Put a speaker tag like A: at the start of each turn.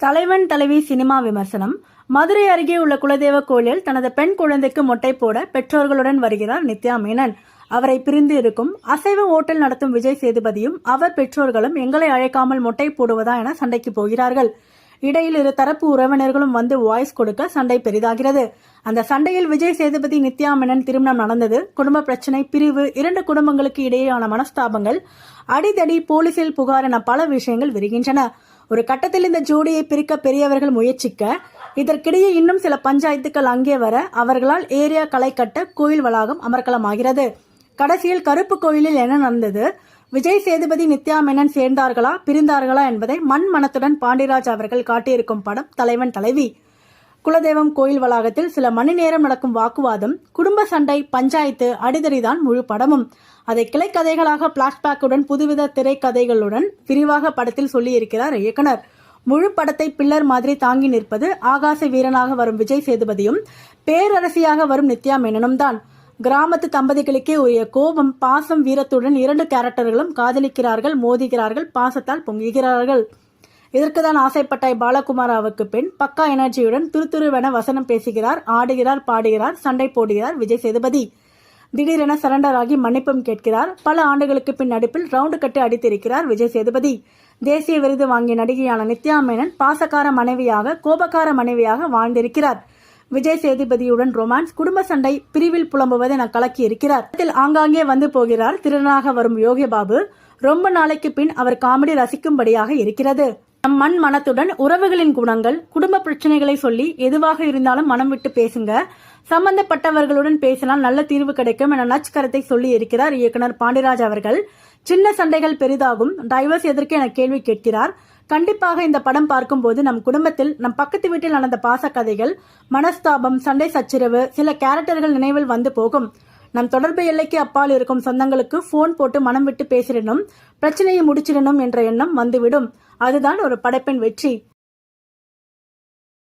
A: தலைவன் தலைவி சினிமா விமர்சனம். மதுரை அருகே உள்ள குலதெய்வ கோயிலில் தனது பெண் குழந்தைக்கு மொட்டை போட பெற்றோர்களுடன் வருகிறார் நித்யா மேனன். அவரை பிரிந்து இருக்கும் அசைவ ஓட்டல் நடத்தும் விஜய் சேதுபதியும் அவர் பெற்றோர்களும் எங்களை அழைக்காமல் மொட்டை போடுவதா என சண்டைக்கு போகிறார்கள். இடையில் இரு தரப்பு உறவினர்களும் வந்து வாய்ஸ் கொடுக்க சண்டை பெரிதாகிறது. அந்த சண்டையில் விஜய் சேதுபதி நித்யா மேனன் திருமணம் நடந்தது, குடும்ப பிரச்சனை, பிரிவு, இரண்டு குடும்பங்களுக்கு இடையேயான மனஸ்தாபங்கள், அடிதடி, போலீசில் புகார் என பல விஷயங்கள் விரிகின்றன. ஒரு கட்டத்தில் இந்த ஜோடியை பிரிக்க பெரியவர்கள் முயற்சிக்க, இதற்கிடையே இன்னும் சில பஞ்சாயத்துக்கள் அங்கே வர அவர்களால் ஏரியா களை கட்ட கோயில் வளாகம் அமர்க்கலமாகிறது. கடைசியில் கருப்பு கோயிலில் என்ன நடந்தது, விஜய் சேதுபதி நித்யா மேனன் சேர்ந்தார்களா பிரிந்தார்களா என்பதை மனத்துடன் பாண்டிராஜ் அவர்கள் காட்டியிருக்கும் படம் தலைவன் தலைவி. குலதெய்வம் கோயில் வளாகத்தில் சில மணி நேரம் நடக்கும் வாக்குவாதம், குடும்ப சண்டை, பஞ்சாயத்து, அடிதடிதான் முழு படமும். அதை கிளைக்கதைகளாக பிளாஷ்பேக்குடன் புதுவித திரைக்கதைகளுடன் விரிவாக படத்தில் சொல்லியிருக்கிறார் இயக்குனர். முழு படத்தை பில்லர் மாதிரி தாங்கி நிற்பது ஆகாச வீரனாக வரும் விஜய் சேதுபதியும் பேரரசியாக வரும் நித்யா மேனனும் தான். கிராமத்து தம்பதிகளுக்கே உரிய கோபம், பாசம், வீரத்துடன் இரண்டு கேரக்டர்களும் காதலிக்கிறார்கள், மோதுகிறார்கள், பாசத்தால் பொங்குகிறார்கள். இதற்குதான் ஆசைப்பட்டாய் பாலகுமாராவுக்கு பெண் பக்கா எனர்ஜியுடன் துருதுருவென வசனம் பேசுகிறார், ஆடுகிறார், பாடுகிறார், சண்டை போடுகிறார் விஜய் சேதுபதி. திடீரென சரண்டர் ஆகி மன்னிப்பும் கேட்கிறார். பல ஆண்டுகளுக்கு பின் நடிப்பில் ரவுண்டு கட்டு அடித்திருக்கிறார் விஜய் சேதுபதி. தேசிய விருது வாங்கிய நடிகையான நித்யா மேனன் பாசக்கார மனைவியாக, கோபக்கார மனைவியாக வாழ்ந்திருக்கிறார். விஜய் சேதுபதியுடன் ரொமான்ஸ், குடும்ப சண்டை, பிரிவில் புலம்புவதை என கலக்கி இருக்கிறார். ஆங்காங்கே வந்து போகிறார் திருடனாக வரும் யோகி பாபு. ரொம்ப நாளைக்கு பின் அவர் காமெடி ரசிக்கும்படியாக இருக்கிறது. நம் மனத்துடன் உறவுகளின் குணங்கள், குடும்ப பிரச்சனைகளை சொல்லி எதுவாக இருந்தாலும் மனம் விட்டு பேசுங்க, சம்பந்தப்பட்டவர்களுடன் பேசினால் நல்ல தீர்வு கிடைக்கும் என நச் கருத்தை சொல்லி இருக்கிறார் இயக்குனர் பாண்டிராஜ் அவர்கள். சின்ன சண்டைகள் பெரிதாகும், டைவர்ஸ் எதற்கு என கேள்வி கேட்கிறார். கண்டிப்பாக இந்த படம் பார்க்கும்போது நம் குடும்பத்தில், நம் பக்கத்து வீட்டில் நடந்த பாச கதைகள், மனஸ்தாபம், சண்டை சச்சரவு, சில கேரக்டர்கள் நினைவில் வந்து போகும். நம் தொடர்பு எல்லைக்கு அப்பால் இருக்கும் சொந்தங்களுக்கு போன் போட்டு மனம் விட்டு பேசிடணும், பிரச்சனையை முடிச்சிடணும் என்ற எண்ணம் வந்துவிடும். அதுதான் ஒரு படைப்பின் வெற்றி.